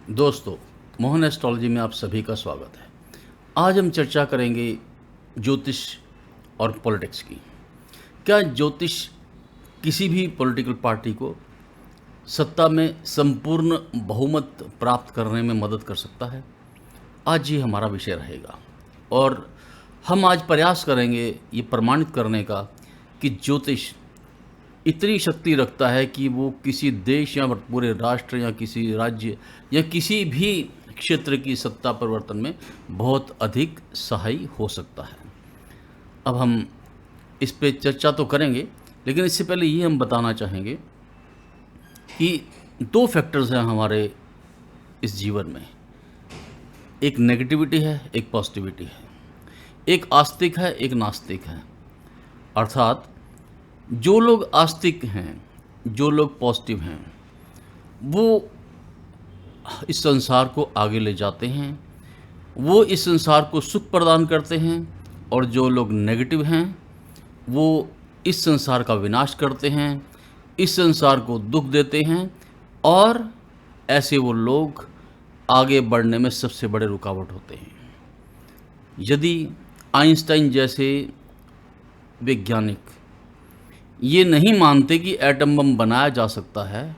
दोस्तों, मोहन एस्ट्रोलॉजी में आप सभी का स्वागत है। आज हम चर्चा करेंगे ज्योतिष और पॉलिटिक्स की। क्या ज्योतिष किसी भी पॉलिटिकल पार्टी को सत्ता में संपूर्ण बहुमत प्राप्त करने में मदद कर सकता है? आज ये हमारा विषय रहेगा और हम आज प्रयास करेंगे ये प्रमाणित करने का कि ज्योतिष इतनी शक्ति रखता है कि वो किसी देश या पूरे राष्ट्र या किसी राज्य या किसी भी क्षेत्र की सत्ता परिवर्तन में बहुत अधिक सहायी हो सकता है। अब हम इस पे चर्चा तो करेंगे, लेकिन इससे पहले ये हम बताना चाहेंगे कि दो फैक्टर्स हैं हमारे इस जीवन में। एक नेगेटिविटी है, एक पॉजिटिविटी है। एक आस्तिक है, एक नास्तिक है। अर्थात जो लोग आस्तिक हैं, जो लोग पॉजिटिव हैं, वो इस संसार को आगे ले जाते हैं, वो इस संसार को सुख प्रदान करते हैं। और जो लोग नेगेटिव हैं, वो इस संसार का विनाश करते हैं, इस संसार को दुख देते हैं और ऐसे वो लोग आगे बढ़ने में सबसे बड़े रुकावट होते हैं। यदि आइंस्टाइन जैसे वैज्ञानिक ये नहीं मानते कि एटम बम बनाया जा सकता है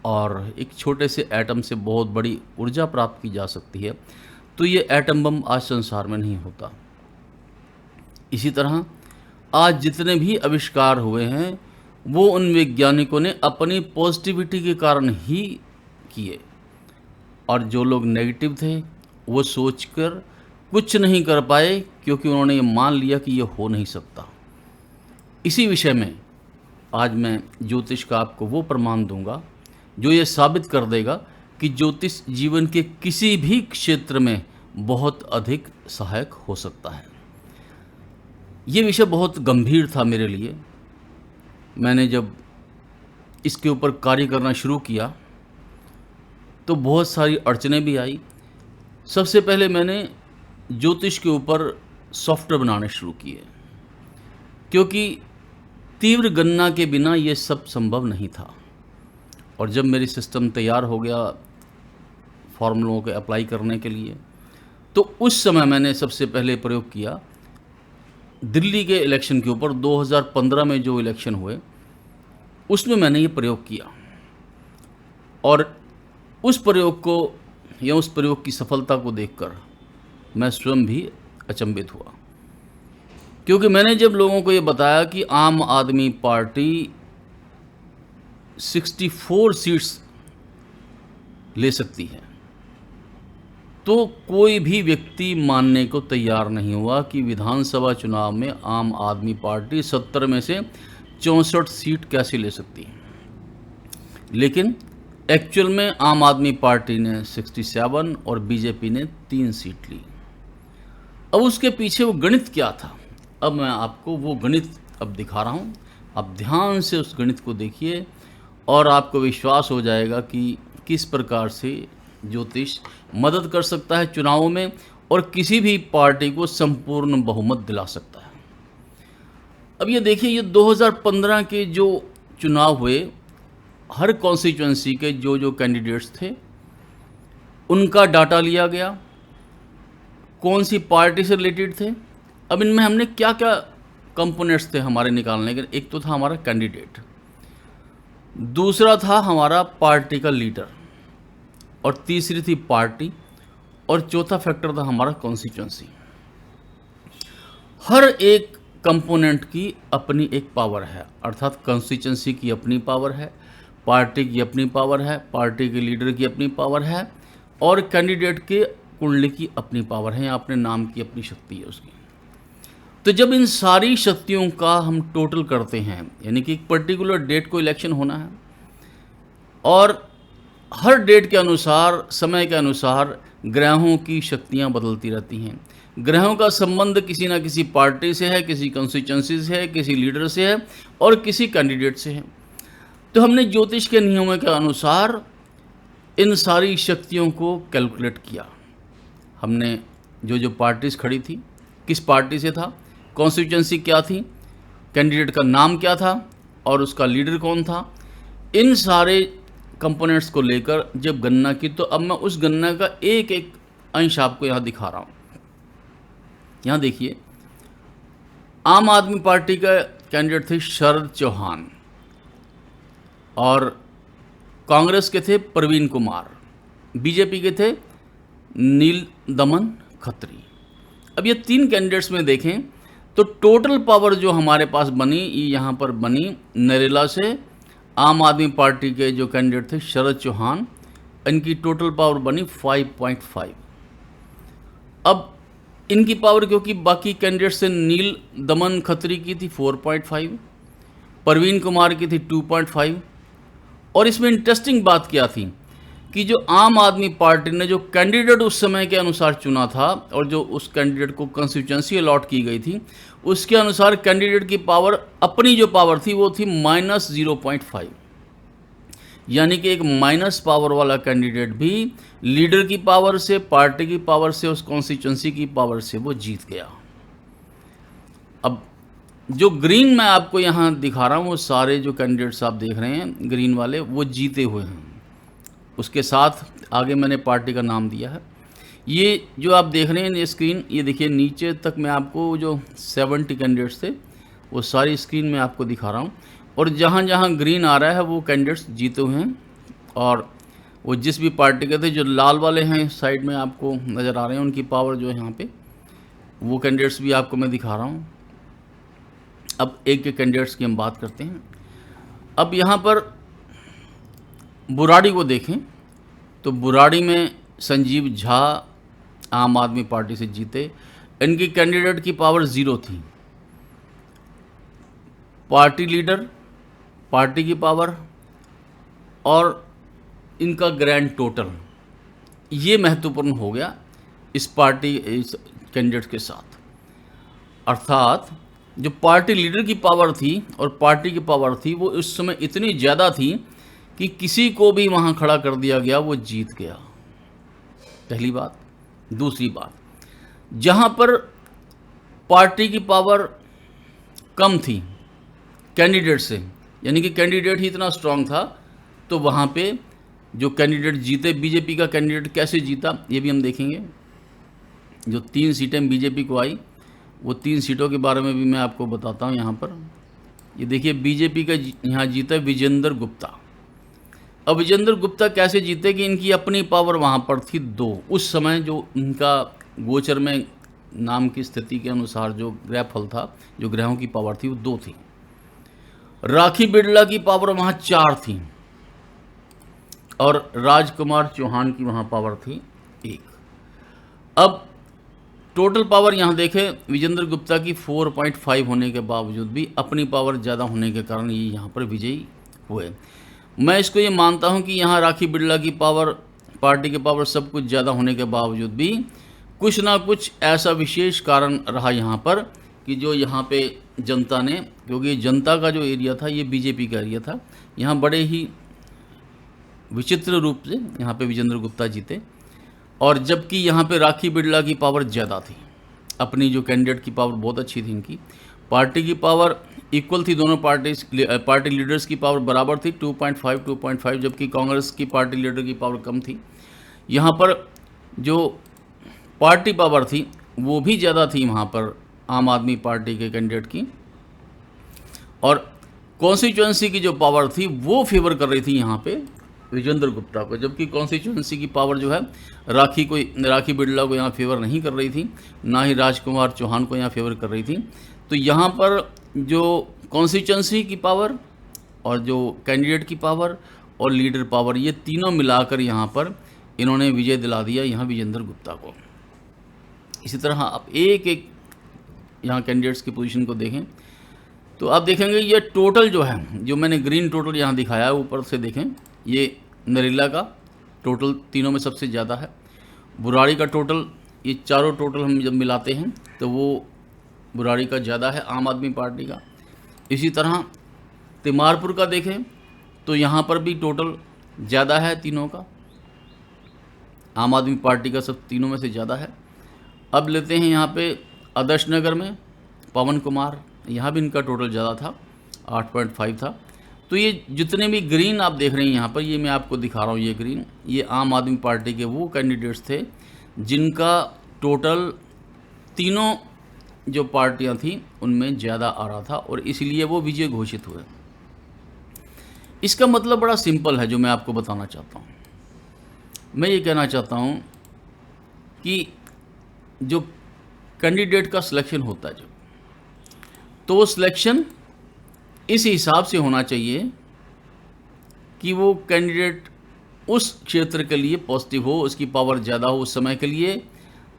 और एक छोटे से एटम से बहुत बड़ी ऊर्जा प्राप्त की जा सकती है, तो ये एटम बम आज संसार में नहीं होता। इसी तरह आज जितने भी आविष्कार हुए हैं वो उन वैज्ञानिकों ने अपनी पॉजिटिविटी के कारण ही किए, और जो लोग नेगेटिव थे वो सोचकर कुछ नहीं कर पाए क्योंकि उन्होंने ये मान लिया कि ये हो नहीं सकता। इसी विषय में आज मैं ज्योतिष का आपको वो प्रमाण दूंगा जो ये साबित कर देगा कि ज्योतिष जीवन के किसी भी क्षेत्र में बहुत अधिक सहायक हो सकता है। ये विषय बहुत गंभीर था मेरे लिए। मैंने जब इसके ऊपर कार्य करना शुरू किया तो बहुत सारी अड़चनें भी आई। सबसे पहले मैंने ज्योतिष के ऊपर सॉफ्टवेयर बनाने शुरू किए, क्योंकि तीव्र गणना के बिना ये सब संभव नहीं था। और जब मेरी सिस्टम तैयार हो गया फॉर्मूलों को अप्लाई करने के लिए, तो उस समय मैंने सबसे पहले प्रयोग किया दिल्ली के इलेक्शन के ऊपर। 2015 में जो इलेक्शन हुए उसमें मैंने ये प्रयोग किया, और उस प्रयोग को या उस प्रयोग की सफलता को देखकर मैं स्वयं भी अचंभित हुआ। क्योंकि मैंने जब लोगों को ये बताया कि आम आदमी पार्टी 64 सीट्स ले सकती है, तो कोई भी व्यक्ति मानने को तैयार नहीं हुआ कि विधानसभा चुनाव में आम आदमी पार्टी 70 में से 64 सीट कैसे ले सकती है। लेकिन एक्चुअल में आम आदमी पार्टी ने 67 और बीजेपी ने 3 सीट ली। अब उसके पीछे वो गणित क्या था, अब मैं आपको वो गणित अब दिखा रहा हूँ। आप ध्यान से उस गणित को देखिए और आपको विश्वास हो जाएगा कि किस प्रकार से ज्योतिष मदद कर सकता है चुनावों में और किसी भी पार्टी को संपूर्ण बहुमत दिला सकता है। अब ये देखिए, ये 2015 के जो चुनाव हुए, हर कॉन्स्टिट्यूएंसी के जो जो कैंडिडेट्स थे उनका डाटा लिया गया, कौन सी पार्टी से रिलेटेड थे। अब इनमें हमने क्या क्या कंपोनेंट्स थे हमारे निकालने के। एक तो था हमारा कैंडिडेट, दूसरा था हमारा पार्टी का लीडर, और तीसरी थी पार्टी, और चौथा फैक्टर था हमारा कॉन्स्टिट्यूएंसी। हर एक कंपोनेंट की अपनी एक पावर है, अर्थात कॉन्स्टिट्यूएंसी की अपनी पावर है, पार्टी की अपनी पावर है, पार्टी के लीडर की अपनी पावर है, और कैंडिडेट के कुंडली की अपनी पावर है या अपने नाम की अपनी शक्ति है उसकी। तो जब इन सारी शक्तियों का हम टोटल करते हैं, यानी कि एक पर्टिकुलर डेट को इलेक्शन होना है, और हर डेट के अनुसार, समय के अनुसार ग्रहों की शक्तियां बदलती रहती हैं। ग्रहों का संबंध किसी ना किसी पार्टी से है, किसी कॉन्स्टिट्यूएंसी से है, किसी लीडर से है और किसी कैंडिडेट से है। तो हमने ज्योतिष के नियमों के अनुसार इन सारी शक्तियों को कैलकुलेट किया। हमने जो जो पार्टीज खड़ी थी, किस पार्टी से था, कॉन्स्टिट्यूएंसी क्या थी, कैंडिडेट का नाम क्या था और उसका लीडर कौन था, इन सारे कंपोनेंट्स को लेकर जब गणना की, तो अब मैं उस गणना का एक एक अंश आपको यहाँ दिखा रहा हूँ। यहाँ देखिए, आम आदमी पार्टी का कैंडिडेट थे शरद चौहान और कांग्रेस के थे प्रवीण कुमार, बीजेपी के थे नील दमन खत्री। अब ये 3 कैंडिडेट्स में देखें तो टोटल पावर जो हमारे पास बनी, ये यहाँ पर बनी नरेला से आम आदमी पार्टी के जो कैंडिडेट थे शरद चौहान, इनकी टोटल पावर बनी 5.5। अब इनकी पावर, क्योंकि बाकी कैंडिडेट से नील दमन खत्री की थी 4.5, प्रवीण कुमार की थी 2.5, और इसमें इंटरेस्टिंग बात क्या थी कि जो आम आदमी पार्टी ने जो कैंडिडेट उस समय के अनुसार चुना था और जो उस कैंडिडेट को कंस्टिट्यूएंसी अलॉट की गई थी, उसके अनुसार कैंडिडेट की पावर, अपनी जो पावर थी वो थी -0.5, यानी कि एक माइनस पावर वाला कैंडिडेट भी लीडर की पावर से, पार्टी की पावर से, उस कॉन्स्टिट्यूंसी की पावर से वो जीत गया। अब जो ग्रीन मैं आपको यहाँ दिखा रहा हूँ, वो सारे जो कैंडिडेट्स आप देख रहे हैं ग्रीन वाले, वो जीते हुए हैं। उसके साथ आगे मैंने पार्टी का नाम दिया है। ये जो आप देख रहे हैं ये स्क्रीन, ये देखिए नीचे तक मैं आपको जो 70 कैंडिडेट्स थे वो सारी स्क्रीन में आपको दिखा रहा हूँ, और जहाँ जहाँ ग्रीन आ रहा है वो कैंडिडेट्स जीते हुए हैं, और वो जिस भी पार्टी के थे, जो लाल वाले हैं साइड में आपको नज़र आ रहे हैं, उनकी पावर जो है यहाँ पे, वो कैंडिडेट्स भी आपको मैं दिखा रहा हूँ। अब एक एक कैंडिडेट्स की हम बात करते हैं। अब यहाँ पर बुराड़ी को देखें तो बुराड़ी में संजीव झा आम आदमी पार्टी से जीते। इनकी कैंडिडेट की पावर 0 थी। पार्टी लीडर, पार्टी की पावर और इनका ग्रैंड टोटल, ये महत्वपूर्ण हो गया इस पार्टी, इस कैंडिडेट के साथ। अर्थात जो पार्टी लीडर की पावर थी और पार्टी की पावर थी, वो उस समय इतनी ज़्यादा थी कि किसी को भी वहाँ खड़ा कर दिया गया, वो जीत गया। पहली बात। दूसरी बात, जहाँ पर पार्टी की पावर कम थी कैंडिडेट से, यानी कि कैंडिडेट ही इतना स्ट्रांग था, तो वहाँ पे जो कैंडिडेट जीते, बीजेपी का कैंडिडेट कैसे जीता ये भी हम देखेंगे। जो 3 सीटें बीजेपी को आई, वो 3 सीटों के बारे में भी मैं आपको बताता हूँ। यहाँ पर ये देखिए, बीजेपी का यहाँ जीता विजेंद्र गुप्ता। अब विजेंद्र गुप्ता कैसे जीते कि इनकी अपनी पावर वहाँ पर थी 2। उस समय जो इनका गोचर में नाम की स्थिति के अनुसार जो ग्रह फल था, जो ग्रहों की पावर थी, वो 2 थी। राखी बिड़ला की पावर वहाँ 4 थी और राजकुमार चौहान की वहाँ पावर थी 1। अब टोटल पावर यहाँ देखें, विजेंद्र गुप्ता की 4.5 होने के बावजूद भी अपनी पावर ज़्यादा होने के कारण ये यहाँ पर विजयी हुए। मैं इसको ये मानता हूँ कि यहाँ राखी बिड़ला की पावर, पार्टी की पावर सब कुछ ज़्यादा होने के बावजूद भी कुछ ना कुछ ऐसा विशेष कारण रहा यहाँ पर कि जो यहाँ पे जनता ने, क्योंकि जनता का जो एरिया था ये बीजेपी का एरिया था, यहाँ बड़े ही विचित्र रूप से यहाँ पे विजेंद्र गुप्ता जीते। और जबकि यहाँ पे राखी बिड़ला की पावर ज़्यादा थी, अपनी जो कैंडिडेट की पावर बहुत अच्छी थी इनकी, पार्टी की पावर इक्वल थी, दोनों पार्टी लीडर्स की पावर बराबर थी 2.5, जबकि कांग्रेस की पार्टी लीडर की पावर कम थी। यहाँ पर जो पार्टी पावर थी वो भी ज़्यादा थी वहाँ पर आम आदमी पार्टी के कैंडिडेट की, और कॉन्स्टिट्यूएंसी की जो पावर थी वो फेवर कर रही थी यहाँ पे विजेंद्र गुप्ता को, जबकि कॉन्स्टिट्यूएंसी की पावर जो है राखी बिड़ला को यहाँ फेवर नहीं कर रही थी, ना ही राजकुमार चौहान को यहाँ फेवर कर रही थी। तो यहाँ पर जो कॉन्स्टिट्यूएंसी की पावर और जो कैंडिडेट की पावर और लीडर पावर, ये तीनों मिलाकर यहाँ पर इन्होंने विजय दिला दिया यहाँ विजेंद्र गुप्ता को। इसी तरह आप एक एक यहाँ कैंडिडेट्स की पोजीशन को देखें तो आप देखेंगे ये टोटल जो है, जो मैंने ग्रीन टोटल यहाँ दिखाया है ऊपर से देखें, ये नरेला का टोटल तीनों में सबसे ज़्यादा है। बुराड़ी का टोटल, ये चारों टोटल हम जब मिलाते हैं तो वो बुराड़ी का ज़्यादा है आम आदमी पार्टी का। इसी तरह तिमारपुर का देखें तो यहाँ पर भी टोटल ज़्यादा है तीनों का, आम आदमी पार्टी का सब तीनों में से ज़्यादा है। अब लेते हैं यहाँ पे आदर्श नगर में पवन कुमार, यहाँ भी इनका टोटल ज़्यादा था, 8.5 था। तो ये जितने भी ग्रीन आप देख रहे हैं यहाँ पर, ये मैं आपको दिखा रहा हूँ, ये ग्रीन, ये आम आदमी पार्टी के वो कैंडिडेट्स थे जिनका टोटल तीनों जो पार्टियां थी उनमें ज़्यादा आ रहा था और इसलिए वो विजय घोषित हुए। इसका मतलब बड़ा सिंपल है जो मैं आपको बताना चाहता हूँ। मैं ये कहना चाहता हूँ कि जो कैंडिडेट का सिलेक्शन होता है तो वो सिलेक्शन इस हिसाब से होना चाहिए कि वो कैंडिडेट उस क्षेत्र के लिए पॉजिटिव हो, उसकी पावर ज़्यादा हो उस समय के लिए,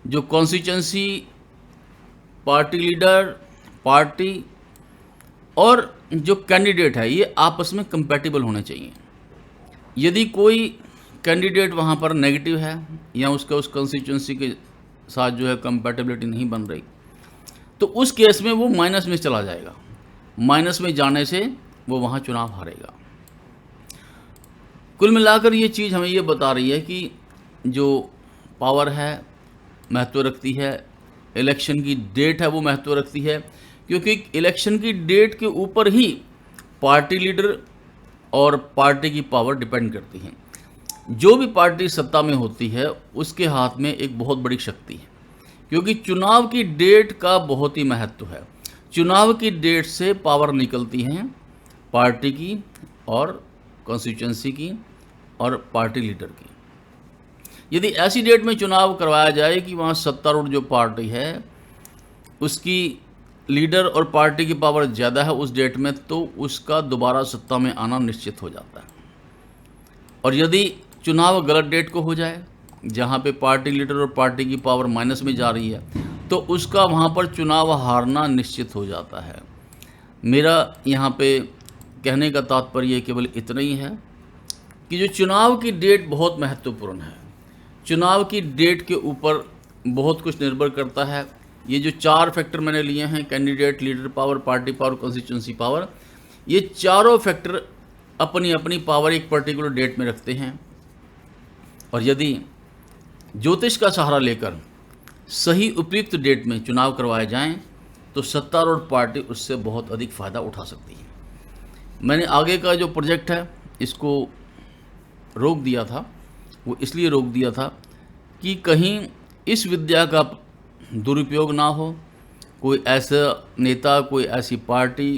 जो कॉन्स्टिट्यूंसी, पार्टी लीडर, पार्टी और जो कैंडिडेट है ये आपस में कंपैटिबल होने चाहिए। यदि कोई कैंडिडेट वहाँ पर नेगेटिव है या उसका उस कॉन्स्टिट्यूंसी के साथ जो है कंपैटिबिलिटी नहीं बन रही, तो उस केस में वो माइनस में चला जाएगा। माइनस में जाने से वो वहाँ चुनाव हारेगा। कुल मिलाकर ये चीज़ हमें ये बता रही है कि जो पावर है महत्व रखती है, इलेक्शन की डेट है वो महत्व रखती है, क्योंकि इलेक्शन की डेट के ऊपर ही पार्टी लीडर और पार्टी की पावर डिपेंड करती है। जो भी पार्टी सत्ता में होती है उसके हाथ में एक बहुत बड़ी शक्ति है, क्योंकि चुनाव की डेट का बहुत ही महत्व है। चुनाव की डेट से पावर निकलती हैं पार्टी की और कॉन्स्टिट्यूंसी की और पार्टी लीडर की। यदि ऐसी डेट में चुनाव करवाया जाए कि वहाँ सत्तारूढ़ जो पार्टी है उसकी लीडर और पार्टी की पावर ज़्यादा है उस डेट में, तो उसका दोबारा सत्ता में आना निश्चित हो जाता है। और यदि चुनाव गलत डेट को हो जाए जहाँ पे पार्टी लीडर और पार्टी की पावर माइनस में जा रही है, तो उसका वहाँ पर चुनाव हारना निश्चित हो जाता है। मेरा यहाँ पे कहने का तात्पर्य केवल इतना ही है कि जो चुनाव की डेट बहुत महत्वपूर्ण है। चुनाव की डेट के ऊपर बहुत कुछ निर्भर करता है। ये जो 4 फैक्टर मैंने लिए हैं, candidate, leader power, party power, constituency power, ये चारों फैक्टर अपनी अपनी पावर एक पर्टिकुलर डेट में रखते हैं। और यदि ज्योतिष का सहारा लेकर सही उपयुक्त डेट में चुनाव करवाए जाएं तो सत्तारूढ़ पार्टी उससे बहुत अधिक फ़ायदा उठा सकती है। मैंने आगे का जो प्रोजेक्ट है इसको रोक दिया था। वो इसलिए रोक दिया था कि कहीं इस विद्या का दुरुपयोग ना हो, कोई ऐसा नेता, कोई ऐसी पार्टी,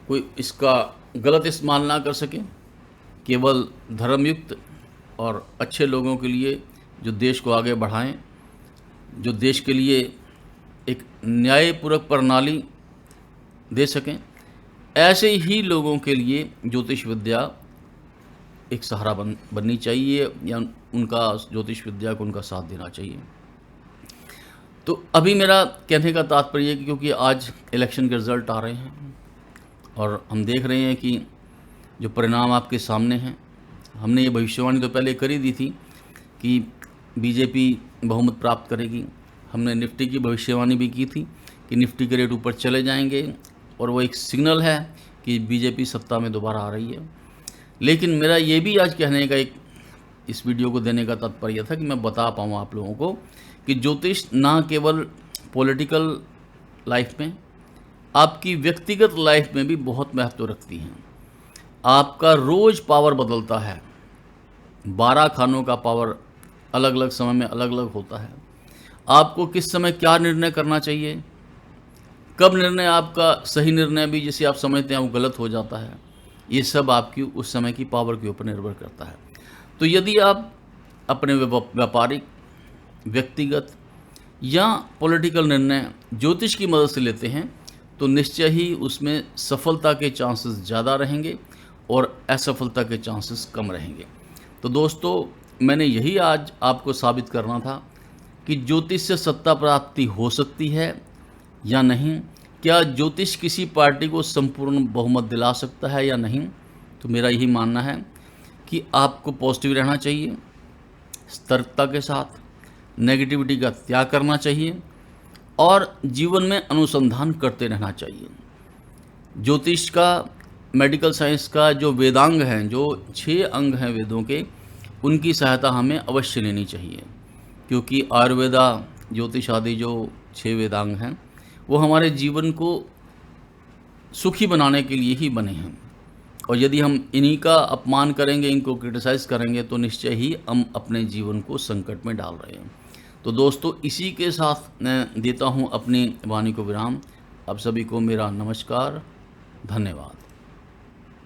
कोई इसका गलत इस्तेमाल ना कर सके। केवल धर्मयुक्त और अच्छे लोगों के लिए जो देश को आगे बढ़ाएं, जो देश के लिए एक न्यायपूर्वक प्रणाली दे सकें, ऐसे ही लोगों के लिए ज्योतिष विद्या एक सहारा बननी चाहिए या उनका ज्योतिष विद्या को उनका साथ देना चाहिए। तो अभी मेरा कहने का तात्पर्य है कि क्योंकि आज इलेक्शन के रिज़ल्ट आ रहे हैं और हम देख रहे हैं कि जो परिणाम आपके सामने हैं, हमने ये भविष्यवाणी तो पहले कर ही दी थी कि बीजेपी बहुमत प्राप्त करेगी। हमने निफ्टी की भविष्यवाणी भी की थी कि निफ्टी के रेट ऊपर चले जाएंगे और वो एक सिग्नल है कि बीजेपी सत्ता में दोबारा आ रही है। लेकिन मेरा ये भी आज कहने का एक इस वीडियो को देने का तात्पर्य था कि मैं बता पाऊँ आप लोगों को कि ज्योतिष ना केवल पॉलिटिकल लाइफ में, आपकी व्यक्तिगत लाइफ में भी बहुत महत्व रखती हैं। आपका रोज़ पावर बदलता है। 12 खानों का पावर अलग अलग समय में अलग अलग होता है। आपको किस समय क्या निर्णय करना चाहिए, कब निर्णय आपका सही निर्णय भी जिसे आप समझते हैं वो गलत हो जाता है, ये सब आपकी उस समय की पावर के ऊपर निर्भर करता है। तो यदि आप अपने व्यापारिक, व्यक्तिगत या पॉलिटिकल निर्णय ज्योतिष की मदद से लेते हैं तो निश्चय ही उसमें सफलता के चांसेस ज़्यादा रहेंगे और असफलता के चांसेस कम रहेंगे। तो दोस्तों, मैंने यही आज आपको साबित करना था कि ज्योतिष से सत्ता प्राप्ति हो सकती है या नहीं, क्या ज्योतिष किसी पार्टी को संपूर्ण बहुमत दिला सकता है या नहीं। तो मेरा यही मानना है कि आपको पॉजिटिव रहना चाहिए, सतर्कता के साथ नेगेटिविटी का त्याग करना चाहिए और जीवन में अनुसंधान करते रहना चाहिए। ज्योतिष का, मेडिकल साइंस का जो वेदांग हैं, जो 6 अंग हैं वेदों के, उनकी सहायता हमें अवश्य लेनी चाहिए, क्योंकि आयुर्वेदा, ज्योतिष आदि जो 6 वेदांग हैं वो हमारे जीवन को सुखी बनाने के लिए ही बने हैं और यदि हम इन्हीं का अपमान करेंगे, इनको क्रिटिसाइज़ करेंगे, तो निश्चय ही हम अपने जीवन को संकट में डाल रहे हैं। तो दोस्तों, इसी के साथ मैं देता हूँ अपनी वाणी को विराम। आप सभी को मेरा नमस्कार, धन्यवाद।